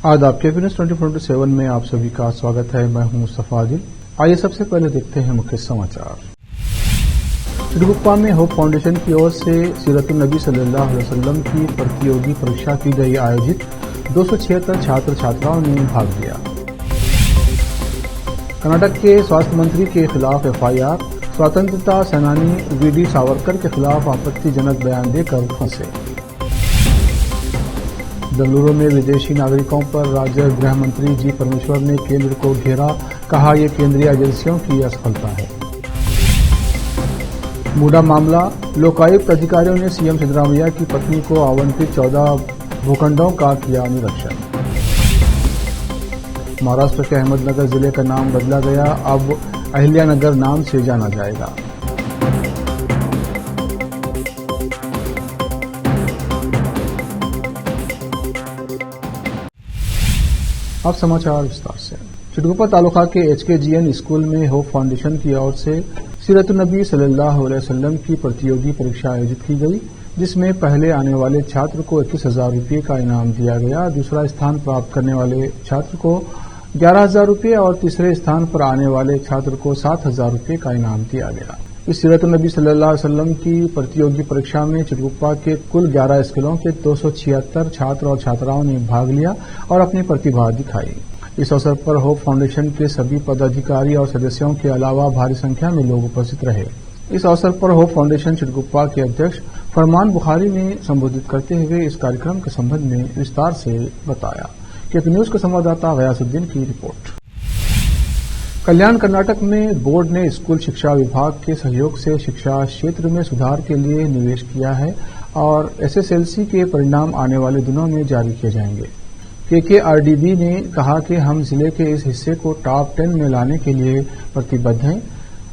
आदाब KP news 24/7 में आप सभी का स्वागत है। मैं हूं मुस्तफा आदिल। आइए सबसे पहले देखते हैं मुख्य समाचार। चिटगुप्पा में होप फाउंडेशन की ओर से सीरतुन नबी सल्लल्लाहु अलैहि वसल्लम की प्रतियोगी परीक्षा की गई आयोजित 276 छात्र छात्राओं ने भाग लिया। कर्नाटक के स्वास्थ्य मंत्री के खिलाफ एफआईआर, स्वतंत्रता सेनानी वीडी सावरकर के खिलाफ आपत्तिजनक बयान देकर फंसे। बेंगलुरु में विदेशी नागरिकों पर राज्य गृह मंत्री जी परमेश्वर ने केंद्र को घेरा, कहा यह केंद्रीय एजेंसियों की असफलता है। मूडा मामला, लोकायुक्त अधिकारियों ने सीएम सिद्धरामैया की पत्नी को आवंटित 14 भूखंडों का किया निरीक्षण। महाराष्ट्र के अहमदनगर जिले का नाम बदला गया, अब अहिल्यानगर नाम से जाना जाएगा। अब समाचार विस्तार से। चिटगुप्पा तालुका के एचकेजीएन स्कूल में होप फाउंडेशन की ओर से सीरतुन नबी सल्लल्लाहु अलैहि वसल्लम की प्रतियोगी परीक्षा आयोजित की गई, जिसमें पहले आने वाले छात्र को 21,000 रुपये का इनाम दिया गया। दूसरा स्थान प्राप्त करने वाले छात्र को 11,000 रुपये और तीसरे स्थान पर आने वाले छात्र को 7,000 रुपये का इनाम दिया गया। इस सीरतुन नबी सल्लल्लाहु अलैहि वसल्लम की प्रतियोगी परीक्षा में चिटगुप्पा के कुल 11 स्कूलों के 276 छात्र और छात्राओं ने भाग लिया और अपनी प्रतिभा दिखाई। इस अवसर पर होप फाउंडेशन के सभी पदाधिकारी और सदस्यों के अलावा भारी संख्या में लोग उपस्थित रहे। इस अवसर पर होप फाउंडेशन चिटगुप्पा के अध्यक्ष फरमान बुखारी ने संबोधित करते हुए इस कार्यक्रम के संबंध में विस्तार से बताया। केपी न्यूज के संवाददाता गयासुद्दीन की रिपोर्ट। कल्याण कर्नाटक में बोर्ड ने स्कूल शिक्षा विभाग के सहयोग से शिक्षा क्षेत्र में सुधार के लिए निवेश किया है और एसएसएलसी के परिणाम आने वाले दिनों में जारी किए जाएंगे। केकेआरडीबी ने कहा कि हम जिले के इस हिस्से को टॉप 10 में लाने के लिए प्रतिबद्ध हैं।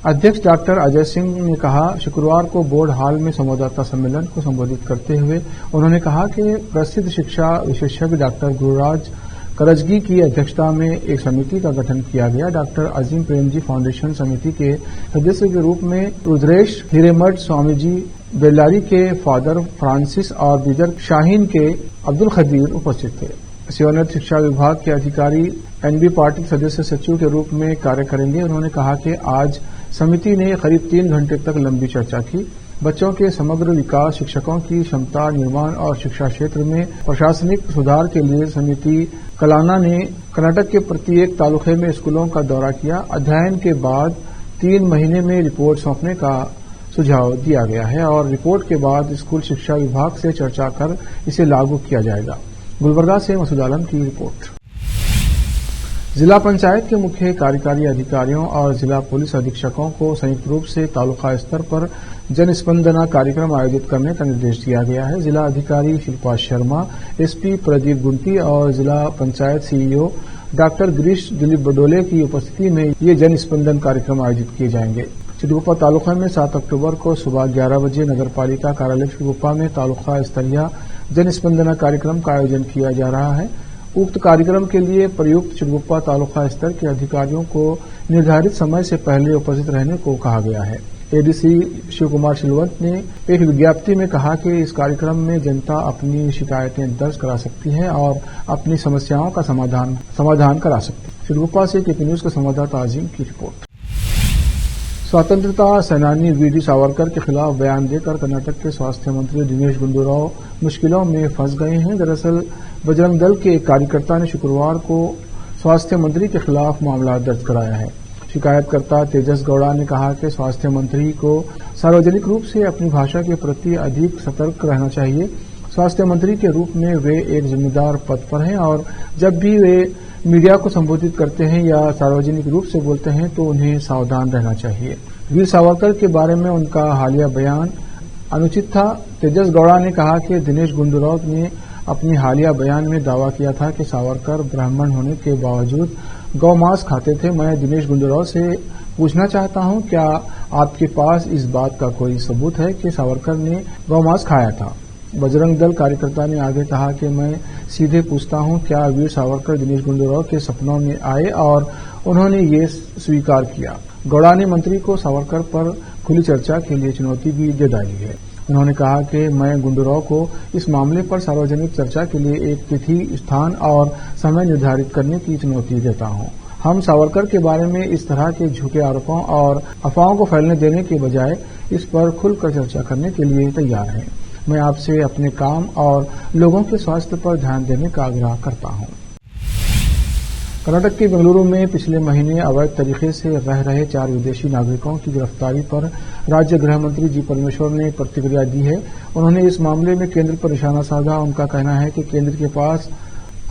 अध्यक्ष डॉक्टर अजय सिंह ने कहा, शुक्रवार को बोर्ड हॉल में संवाददाता सम्मेलन को संबोधित करते हुए उन्होंने कहा कि प्रसिद्ध शिक्षा विशेषज्ञ डॉक्टर गुरुराज करजगी की अध्यक्षता में एक समिति का गठन किया गया। डॉक्टर अजीम प्रेमजी फाउंडेशन समिति के सदस्य के रूप में रुद्रेश हिरेमठ स्वामी जी, बेल्लारी के फादर फ्रांसिस और बिजर शाहीन के अब्दुल खदीर उपस्थित थे। सेवानिवृत्त शिक्षा विभाग के अधिकारी एनबी पाटिल सदस्य सचिव के रूप में कार्य करेंगे। उन्होंने कहा कि आज समिति ने करीब 3 घंटे तक लंबी चर्चा की। बच्चों के समग्र विकास, शिक्षकों की क्षमता निर्माण और शिक्षा क्षेत्र में प्रशासनिक सुधार के लिए समिति कलाना ने कर्नाटक के प्रत्येक तालुके में स्कूलों का दौरा किया। अध्ययन के बाद 3 महीने में रिपोर्ट सौंपने का सुझाव दिया गया है और रिपोर्ट के बाद स्कूल शिक्षा विभाग से चर्चा कर इसे लागू किया जाएगा। गुलबर्गा से मसूद आलम की रिपोर्ट। जिला पंचायत के मुख्य कार्यकारी अधिकारियों और जिला पुलिस अधीक्षकों को संयुक्त रूप से तालुका स्तर पर जन स्पंदना कार्यक्रम आयोजित करने का निर्देश दिया गया है। जिला अधिकारी शिल्पा शर्मा, एसपी प्रदीप गुंटी और जिला पंचायत सीईओ डॉक्टर गिरीश दिलीप बडोले की उपस्थिति में ये जन स्पंदन कार्यक्रम आयोजित किए जाएंगे। चिटगुप्पा तालुका में 7 अक्टूबर को सुबह 11 बजे नगर पालिका कार्यालय चिटगुप्पा में तालुका स्तरीय जन स्पंदना कार्यक्रम का आयोजन किया जा रहा है। उक्त कार्यक्रम के लिए प्रयुक्त चिटगुप्पा तालुका स्तर के अधिकारियों को निर्धारित समय से पहले उपस्थित रहने को कहा गया है। एडीसी शिव कुमार शिलवंत ने एक विज्ञप्ति में कहा कि इस कार्यक्रम में जनता अपनी शिकायतें दर्ज करा सकती है और अपनी समस्याओं का समाधान करा सकती है। चिटगुप्पा से केपी न्यूज के संवाददाता अजीम की रिपोर्ट। स्वतंत्रता सेनानी वीडी सावरकर के खिलाफ बयान देकर कर्नाटक के स्वास्थ्य मंत्री दिनेश गुंडूराव मुश्किलों में फंस गए हैं। दरअसल बजरंग दल के एक कार्यकर्ता ने शुक्रवार को स्वास्थ्य मंत्री के खिलाफ मामला दर्ज कराया है। शिकायतकर्ता तेजस गौड़ा ने कहा कि स्वास्थ्य मंत्री को सार्वजनिक रूप से अपनी भाषा के प्रति अधिक सतर्क रहना चाहिए। स्वास्थ्य मंत्री के रूप में वे एक जिम्मेदार पद पर हैं और जब भी वे मीडिया को संबोधित करते हैं या सार्वजनिक रूप से बोलते हैं तो उन्हें सावधान रहना चाहिए। वीर सावरकर के बारे में उनका हालिया बयान अनुचित था। तेजस गौड़ा ने कहा कि दिनेश गुंडूराव ने अपनी हालिया बयान में दावा किया था कि सावरकर ब्राह्मण होने के बावजूद गौ मांस खाते थे। मैं दिनेश गुंडूराव से पूछना चाहता हूं, क्या आपके पास इस बात का कोई सबूत है कि सावरकर ने गौ मांस खाया था? बजरंग दल कार्यकर्ता ने आगे कहा कि मैं सीधे पूछता हूं, क्या वीर सावरकर दिनेश गुंडूराव के सपनों में आए और उन्होंने ये स्वीकार किया? गौड़ा ने मंत्री को सावरकर पर खुली चर्चा के लिए चुनौती भी दे डाली है। उन्होंने कहा कि मैं गुंडूराव को इस मामले पर सार्वजनिक चर्चा के लिए एक तिथि, स्थान और समय निर्धारित करने की चुनौती देता हूं। हम सावरकर के बारे में इस तरह के झूठे आरोपों और अफवाहों को फैलने देने के बजाय इस पर खुलकर चर्चा करने के लिए तैयार हैं। मैं आपसे अपने काम और लोगों के स्वास्थ्य पर ध्यान देने का आग्रह करता हूं। कर्नाटक के बेंगलुरु में पिछले महीने अवैध तरीके से रह रहे 4 विदेशी नागरिकों की गिरफ्तारी पर राज्य गृह मंत्री जी परमेश्वर ने प्रतिक्रिया दी है। उन्होंने इस मामले में केंद्र पर निशाना साधा। उनका कहना है कि केंद्र के पास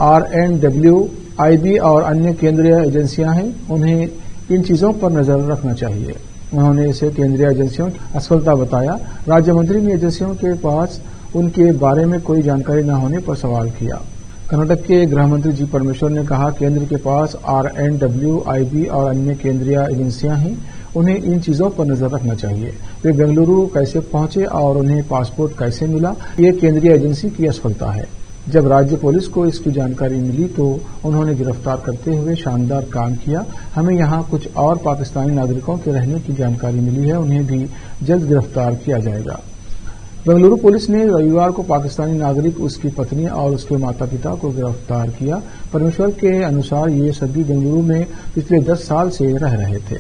RNW, IB और अन्य केंद्रीय एजेंसियां हैं। उन्हें इन चीजों पर नजर रखना चाहिए। उन्होंने इसे केंद्रीय एजेंसियों की असफलता बताया। राज्य मंत्री ने एजेंसियों के पास उनके बारे में कोई जानकारी न होने पर सवाल किया। कर्नाटक के गृह मंत्री जी परमेश्वर ने कहा, केंद्र के पास RNW, IB और अन्य केंद्रीय एजेंसियां हैं। उन्हें इन चीजों पर नजर रखना चाहिए। वे बेंगलुरु कैसे पहुंचे और उन्हें पासपोर्ट कैसे मिला, ये केंद्रीय एजेंसी की असफलता है। जब राज्य पुलिस को इसकी जानकारी मिली तो उन्होंने गिरफ्तार करते हुए शानदार काम किया। हमें यहाँ कुछ और पाकिस्तानी नागरिकों के रहने की जानकारी मिली है। उन्हें भी जल्द गिरफ्तार किया जाएगा। बेंगलुरु पुलिस ने रविवार को पाकिस्तानी नागरिक, उसकी पत्नी और उसके माता पिता को गिरफ्तार किया। परमेश्वर के अनुसार ये सभी बेंगलुरु में पिछले 10 साल से रह रहे थे।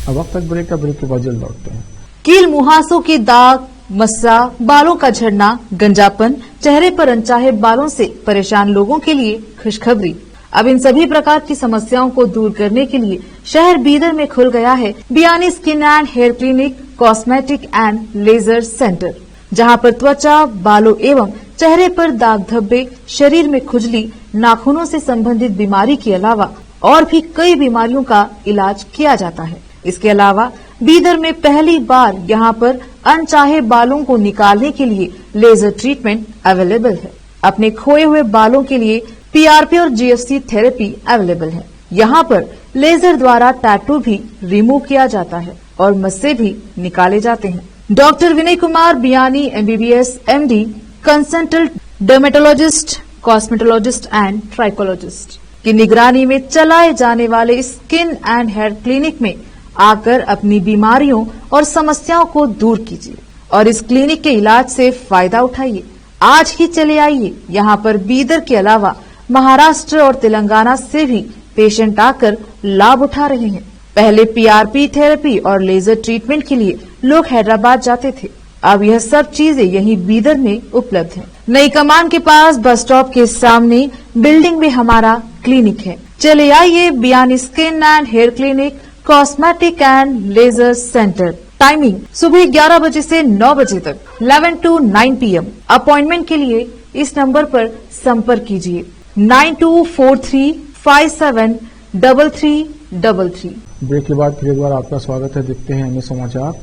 अब वक्त तक ब्रेक के बाद जल्द लौटते हैं। कील मुहासों के दाग, मस्सा, बालों का झड़ना, गंजापन, चेहरे पर अनचाहे बालों से परेशान लोगों के लिए खुशखबरी। अब इन सभी प्रकार की समस्याओं को दूर करने के लिए शहर बीदर में खुल गया है Biyani skin and hair clinic, cosmetic and laser centre, जहां पर त्वचा, बालों एवं चेहरे पर दाग धब्बे, शरीर में खुजली, नाखूनों से संबंधित बीमारी के अलावा और भी कई बीमारियों का इलाज किया जाता है। इसके अलावा बीदर में पहली बार यहां पर अनचाहे बालों को निकालने के लिए लेजर ट्रीटमेंट अवेलेबल है। अपने खोए हुए बालों के लिए PRP और GFC थेरेपी अवेलेबल है। यहाँ पर लेजर द्वारा टैटू भी रिमूव किया जाता है और मस्से भी निकाले जाते हैं। Doctor Vinay Kumar Biyani MBBS MD, consultant dermatologist, cosmetologist and trichologist की निगरानी में चलाए जाने वाले स्किन एंड हेयर क्लिनिक में आकर अपनी बीमारियों और समस्याओं को दूर कीजिए और इस क्लिनिक के इलाज से फायदा उठाइए। आज ही चले आइए। यहाँ पर बीदर के अलावा महाराष्ट्र और तेलंगाना से भी पेशेंट आकर लाभ उठा रहे हैं। पहले PRP थेरेपी और लेजर ट्रीटमेंट के लिए लोग हैदराबाद जाते थे। अब यह सब चीजें यहीं बीदर में उपलब्ध हैं। नई कमान के पास बस स्टॉप के सामने बिल्डिंग में हमारा क्लिनिक है। चले आइए Biyani skin and hair clinic, cosmetic and laser centre. Timing सुबह 11 बजे से 9 बजे तक, 11 to 9 PM। अपॉइंटमेंट के लिए इस नंबर पर संपर्क कीजिए 9243573333। ब्रेक के बाद फिर एक बार आपका स्वागत है। देखते हैं अन्य समाचार।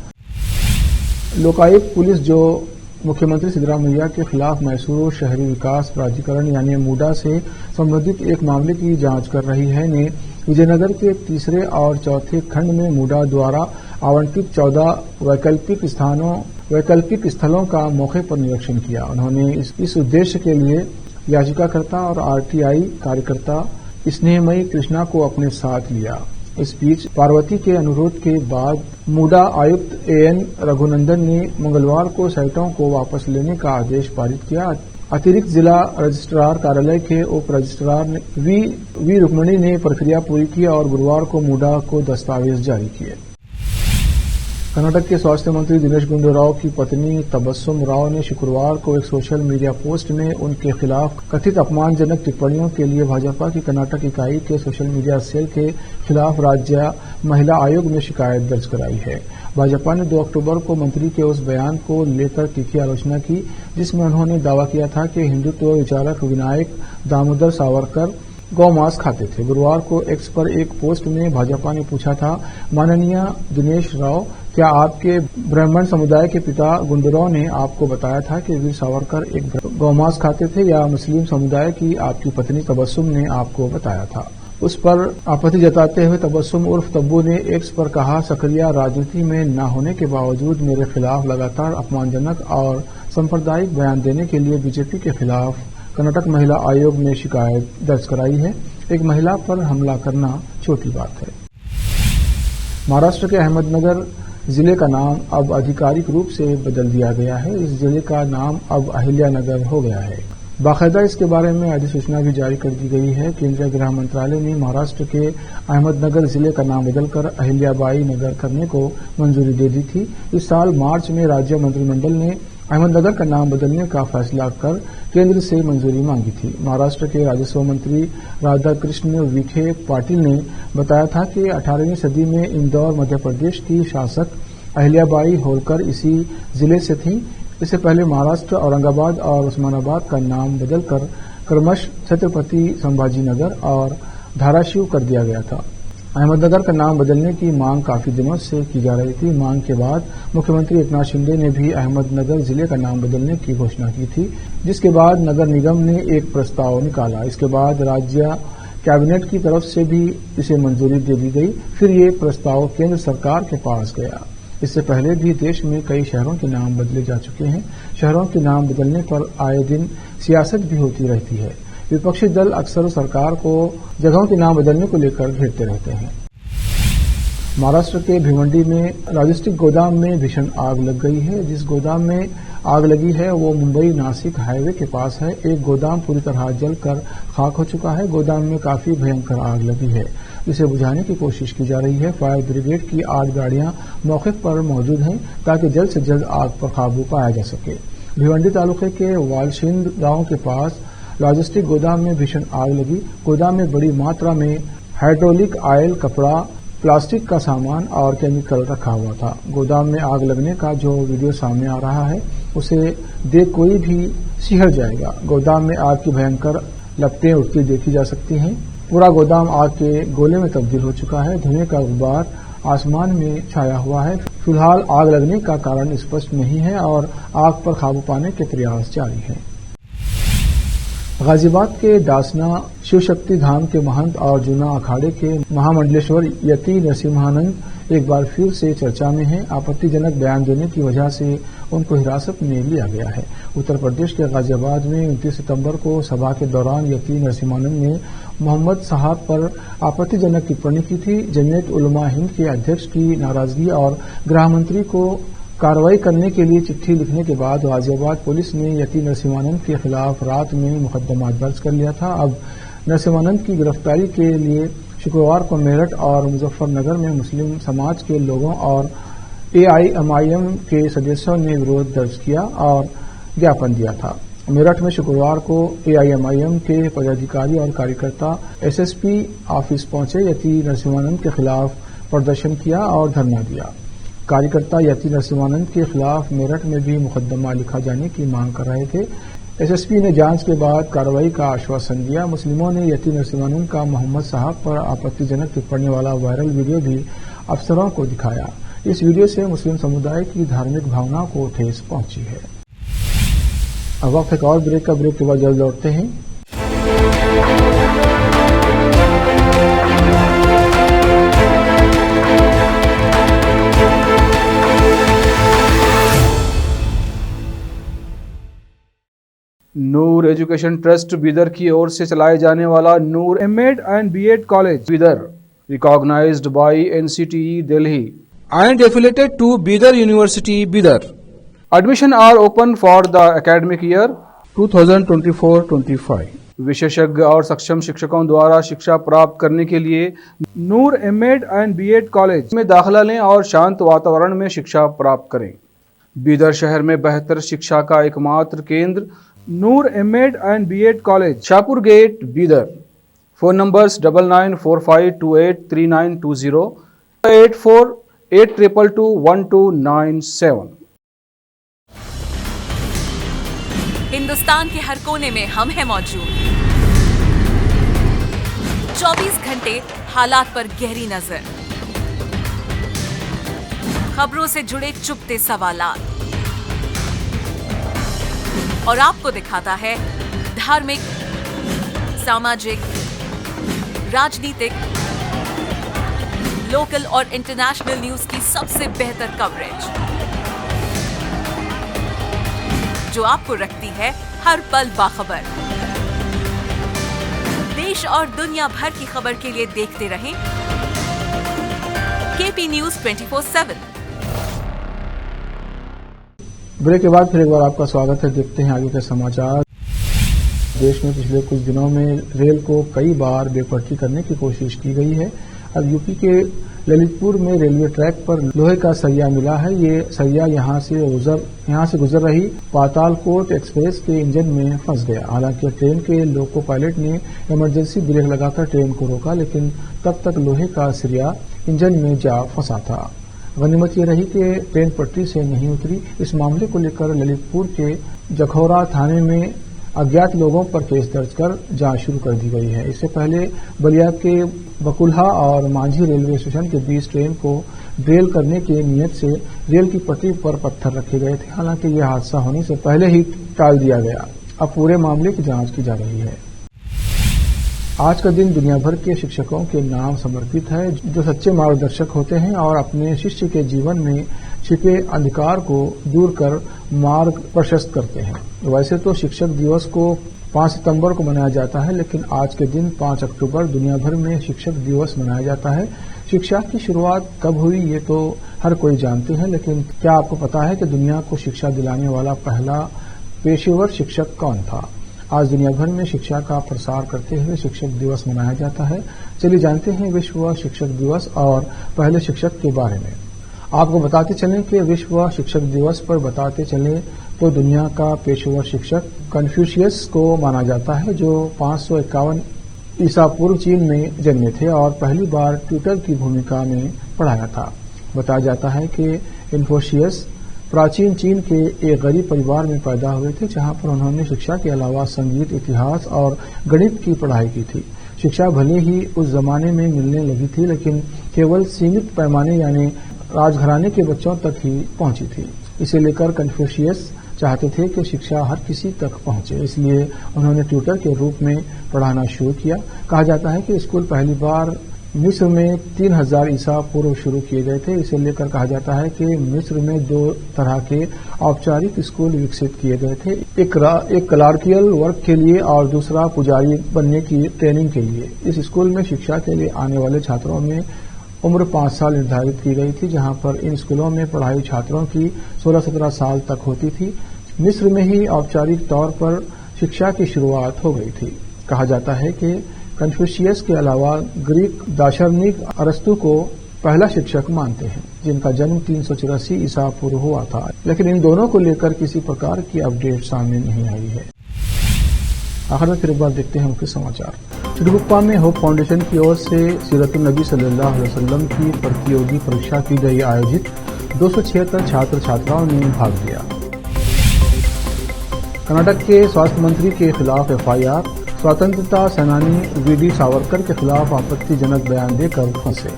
लोकायुक्त पुलिस जो मुख्यमंत्री सिद्धरामैया के खिलाफ मैसूर शहरी विकास प्राधिकरण यानी मूडा से संबंधित एक मामले की जांच कर रही है ने विजयनगर के 3 और 4 खंड में मूडा द्वारा आवंटित 14 वैकल्पिक स्थलों का मौके पर निरीक्षण किया। उन्होंने इस उद्देश्य के लिए याचिकाकर्ता और RTI कार्यकर्ता स्नेहमयी कृष्णा को अपने साथ लिया। इस बीच पार्वती के अनुरोध के बाद मूडा आयुक्त AN रघुनंदन ने मंगलवार को साइटों को वापस लेने का आदेश पारित किया। अतिरिक्त जिला रजिस्ट्रार कार्यालय के उप रजिस्ट्रार वी रुक्मणी ने प्रक्रिया पूरी की और गुरुवार को मूडा को दस्तावेज जारी किए। कर्नाटक के स्वास्थ्य मंत्री दिनेश गुंडूराव की पत्नी तबस्सुम राव ने शुक्रवार को एक सोशल मीडिया पोस्ट में उनके खिलाफ कथित अपमानजनक टिप्पणियों के लिए भाजपा की कर्नाटक इकाई के सोशल मीडिया सेल के खिलाफ राज्य महिला आयोग में शिकायत दर्ज कराई है। भाजपा ने 2 अक्टूबर को मंत्री के उस बयान को लेकर तीखी आलोचना की जिसमें उन्होंने दावा किया था कि हिंदुत्व विचारक विनायक दामोदर सावरकर गौमांस खाते थे। गुरुवार को एक्स पर एक पोस्ट में भाजपा ने पूछा था, माननीय दिनेश राव, क्या आपके ब्राह्मण समुदाय के पिता गुंडूराव ने आपको बताया था कि वीर सावरकर एक गौमांस खाते थे या मुस्लिम समुदाय की आपकी पत्नी तबस्सुम ने आपको बताया था? उस पर आपत्ति जताते हुए तबस्सुम उर्फ तब्बू ने एक्स पर कहा, सक्रिय राजनीति में न होने के बावजूद मेरे खिलाफ लगातार अपमानजनक और सांप्रदायिक बयान देने के लिए बीजेपी के खिलाफ कर्नाटक महिला आयोग में शिकायत दर्ज कराई है। एक महिला पर हमला करना छोटी बात है। महाराष्ट्र के अहमदनगर जिले का नाम अब आधिकारिक रूप से बदल दिया गया है। इस जिले का नाम अब अहिल्यानगर हो गया है। बाकायदा इसके बारे में अधिसूचना भी जारी कर दी गई है। केंद्रीय गृह मंत्रालय ने महाराष्ट्र के अहमदनगर जिले का नाम बदलकर अहिल्याबाई नगर करने को मंजूरी दे दी थी। इस साल मार्च में राज्य मंत्रिमंडल ने अहमदनगर का नाम बदलने का फैसला कर केंद्र से मंजूरी मांगी थी। महाराष्ट्र के राजस्व मंत्री राधाकृष्ण विखे पाटिल ने बताया था कि 18वीं सदी में इंदौर मध्य प्रदेश की शासक अहिल्याबाई होलकर इसी जिले से थीं। इससे पहले महाराष्ट्र औरंगाबाद और उस्मानाबाद का नाम बदलकर क्रमश छत्रपति संभाजीनगर और धाराशिव कर दिया गया था। अहमदनगर का नाम बदलने की मांग काफी दिनों से की जा रही थी। मांग के बाद मुख्यमंत्री एकनाथ शिंदे ने भी अहमदनगर जिले का नाम बदलने की घोषणा की थी, जिसके बाद नगर निगम ने एक प्रस्ताव निकाला। इसके बाद राज्य कैबिनेट की तरफ से भी इसे मंजूरी दे दी गई। फिर ये प्रस्ताव केंद्र सरकार के पास गया। इससे पहले भी देश में कई शहरों के नाम बदले जा चुके हैं। शहरों के नाम बदलने पर आए दिन सियासत भी होती रहती है। विपक्षी दल अक्सर सरकार को जगहों के नाम बदलने को लेकर घेरते रहते हैं। महाराष्ट्र के भिवंडी में लॉजिस्टिक गोदाम में भीषण आग लग गई है। जिस गोदाम में आग लगी है वो मुंबई नासिक हाईवे के पास है। एक गोदाम पूरी तरह जलकर खाक हो चुका है। गोदाम में काफी भयंकर आग लगी है, जिसे बुझाने की कोशिश की जा रही है। फायर ब्रिगेड की 8 गाड़ियां मौके पर मौजूद हैं ताकि जल्द से जल्द आग पर काबू पाया जा सके। भिवंडी तालुके के वालशिंद गांव के पास लॉजिस्टिक गोदाम में भीषण आग लगी। गोदाम में बड़ी मात्रा में हाइड्रोलिक ऑयल, कपड़ा, प्लास्टिक का सामान और केमिकल रखा हुआ था। गोदाम में आग लगने का जो वीडियो सामने आ रहा है उसे देख कोई भी सिहर जाएगा। गोदाम में आग की भयंकर लपटें उठती देखी जा सकती हैं। पूरा गोदाम आग के गोले में तब्दील हो चुका है। धुएं का गुबार आसमान में छाया हुआ है। फिलहाल आग लगने का कारण स्पष्ट नहीं है और आग पर काबू पाने के प्रयास जारी हैं। गाजियाबाद के दासना शिव शक्ति धाम के महंत और जूना अखाड़े के महामंडलेश्वर यति नरसिम्हानंद एक बार फिर से चर्चा में हैं। आपत्तिजनक बयान देने की वजह से उनको हिरासत में लिया गया है। उत्तर प्रदेश के गाजियाबाद में 29 सितंबर को सभा के दौरान यति नरसिम्हानंद ने मोहम्मद साहब पर आपत्तिजनक टिप्पणी की थी। जमीयत उलमा हिंद के अध्यक्ष की नाराजगी और गृह मंत्री को कार्रवाई करने के लिए चिट्ठी लिखने के बाद गाजियाबाद पुलिस ने यति नरसिम्हानंद के खिलाफ रात में मुकदमा दर्ज कर लिया था। अब नरसिम्हानंद की गिरफ्तारी के लिए शुक्रवार को मेरठ और मुजफ्फरनगर में मुस्लिम समाज के लोगों और AIMIM के सदस्यों ने विरोध दर्ज किया और ज्ञापन दिया था। मेरठ में शुक्रवार को AIMIM के पदाधिकारी और कार्यकर्ता SSP ऑफिस पहुंचे। यति नरसिम्हानंद के खिलाफ प्रदर्शन किया और धरना दिया। कार्यकर्ता यति नरसिम्हानंद के खिलाफ मेरठ में भी मुकदमा लिखा जाने की मांग कर रहे थे। SSP ने जांच के बाद कार्रवाई का आश्वासन दिया। मुस्लिमों ने यति नरसिम्हानंद का मोहम्मद साहब पर आपत्तिजनक टिप्पणी वाला वायरल वीडियो भी अफसरों को दिखाया। इस वीडियो से मुस्लिम समुदाय की धार्मिक भावना को ठेस पहुंची है। अब वक्त एक और ब्रेक का, ब्रेक के बाद जल्द लौटते हैं। नूर एजुकेशन ट्रस्ट बीदर की ओर से चलाए जाने वाला नूर M.Ed and B.Ed college Bidar, recognized by NCTE Delhi and affiliated to Bidar University, Bidar. Admission are open for the academic year 2024-25। विशेषज्ञ और सक्षम शिक्षकों द्वारा शिक्षा प्राप्त करने के लिए नूर M.Ed and B.Ed कॉलेज में दाखिला लें और शांत वातावरण में शिक्षा प्राप्त करें। बीदर शहर में बेहतर शिक्षा का एकमात्र केंद्र Noor M.Ed and B.Ed college, Shahpur gate, Bidar. Phone numbers 9945283920, 8482221297। Hindustan के हर कोने में हम हैं मौजूद। 24 घंटे हालात पर गहरी नजर, खबरों से जुड़े चुपते सवालात और आपको दिखाता है धार्मिक, सामाजिक, राजनीतिक, लोकल और इंटरनेशनल न्यूज की सबसे बेहतर कवरेज, जो आपको रखती है हर पल बाखबर। देश और दुनिया भर की खबर के लिए देखते रहें KP News 24/7। ब्रेक के बाद फिर एक बार आपका स्वागत है। देखते हैं आगे के समाचार। देश में पिछले कुछ दिनों में रेल को कई बार बेपटरी करने की कोशिश की गई है। अब यूपी के ललितपुर में रेलवे ट्रैक पर लोहे का सरिया मिला है। ये सरिया यहां से गुजर रही पातालकोट एक्सप्रेस के इंजन में फंस गया। हालांकि ट्रेन के लोको पायलट ने इमरजेंसी ब्रेक लगाकर ट्रेन को रोका, लेकिन तब तक लोहे का सरिया इंजन में जा फंसा था। गनीमत ये रही कि ट्रेन पटरी से नहीं उतरी। इस मामले को लेकर ललितपुर के जखौरा थाने में अज्ञात लोगों पर केस दर्ज कर जांच शुरू कर दी गई है। इससे पहले बलिया के बकुल्हा और मांझी रेलवे स्टेशन के बीच ट्रेन को ड्रेल करने की नियत से रेल की पटरी पर पत्थर रखे गए थे। हालांकि यह हादसा होने से पहले ही टाल दिया गया। अब पूरे मामले की जांच की जा रही है। आज का दिन दुनिया भर के शिक्षकों के नाम समर्पित है, जो सच्चे मार्गदर्शक होते हैं और अपने शिष्य के जीवन में छिपे अंधकार को दूर कर मार्ग प्रशस्त करते हैं। वैसे तो शिक्षक दिवस को 5 सितंबर को मनाया जाता है, लेकिन आज के दिन 5 अक्टूबर दुनिया भर में शिक्षक दिवस मनाया जाता है। शिक्षा की शुरुआत कब हुई ये तो हर कोई जानते हैं, लेकिन क्या आपको पता है कि दुनिया को शिक्षा दिलाने वाला पहला पेशेवर शिक्षक कौन था? आज दुनिया भर में शिक्षा का प्रसार करते हुए शिक्षक दिवस मनाया जाता है। चलिए जानते हैं विश्व शिक्षक दिवस और पहले शिक्षक के बारे में। आपको बताते चलें कि विश्व शिक्षक दिवस पर बताते चलें तो दुनिया का पेशेवर शिक्षक कन्फ्यूशियस को माना जाता है, जो 551 ईसा पूर्व चीन में जन्मे थे और पहली बार ट्यूटर की भूमिका में पढ़ाया था। बताया जाता है कि कन्फ्यूशियस प्राचीन चीन के एक गरीब परिवार में पैदा हुए थे, जहां पर उन्होंने शिक्षा के अलावा संगीत, इतिहास और गणित की पढ़ाई की थी। शिक्षा भले ही उस जमाने में मिलने लगी थी, लेकिन केवल सीमित पैमाने यानी राजघराने के बच्चों तक ही पहुंची थी। इसे लेकर कन्फ्यूशियस चाहते थे कि शिक्षा हर किसी तक पहुंचे, इसलिए उन्होंने ट्यूटर के रूप में पढ़ाना शुरू किया। कहा जाता है कि स्कूल पहली बार मिस्र में 3000 ईसा पूर्व शुरू किए गए थे। इसे लेकर कहा जाता है कि मिस्र में 2 तरह के औपचारिक स्कूल विकसित किए गए थे, एक क्लार्कियल वर्क के लिए और दूसरा पुजारी बनने की ट्रेनिंग के लिए। इस स्कूल में शिक्षा के लिए आने वाले छात्रों में उम्र 5 साल निर्धारित की गई थी, जहां पर इन स्कूलों में पढ़ाई छात्रों की 16-17 साल तक होती थी। मिस्र में ही औपचारिक तौर पर शिक्षा की शुरुआत हो गई थी। कहा जाता है कि कन्फ्यूशियस के अलावा ग्रीक दार्शनिक अरस्तु को पहला शिक्षक मानते हैं, जिनका जन्म 384 ईसा पूर्व हुआ था, लेकिन इन दोनों को लेकर किसी प्रकार की अपडेट सामने नहीं आई है। आखिर में फिर एक बार देखते हैं मुख्य समाचार। चिटगुप्पा में होप फाउंडेशन की ओर से सीरतुन नबी सल्लल्लाहु अलैहि वसल्लम की प्रतियोगी परीक्षा की गई आयोजित 276 छात्र छात्राओं ने भाग लिया। कर्नाटक के स्वास्थ्य मंत्री के खिलाफ एफआईआर, स्वतंत्रता सेनानी वीडी सावरकर के खिलाफ आपत्तिजनक बयान देकर फंसे।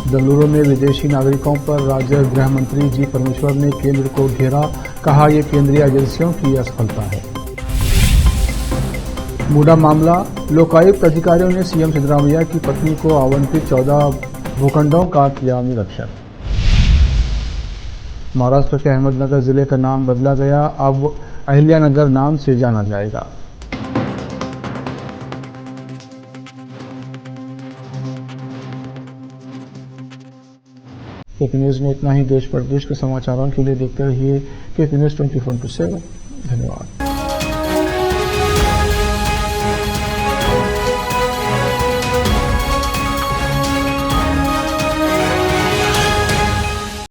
बेंगलुरु में विदेशी नागरिकों पर राज्य गृह मंत्री जी परमेश्वर ने केंद्र को घेरा, कहा यह केंद्रीय एजेंसियों की असफलता है। मूडा मामला, लोकायुक्त अधिकारियों ने सीएम सिद्धरामैया की पत्नी को आवंटित 14 भूखंडों का किया निरीक्षण। महाराष्ट्र के अहमदनगर जिले का नाम बदला गया, अब अहिल्यानगर नाम से जाना जाएगा। केपी न्यूज में इतना ही। देश प्रदेश के समाचारों के लिए देखते रहिए केपी न्यूज 24/7। धन्यवाद।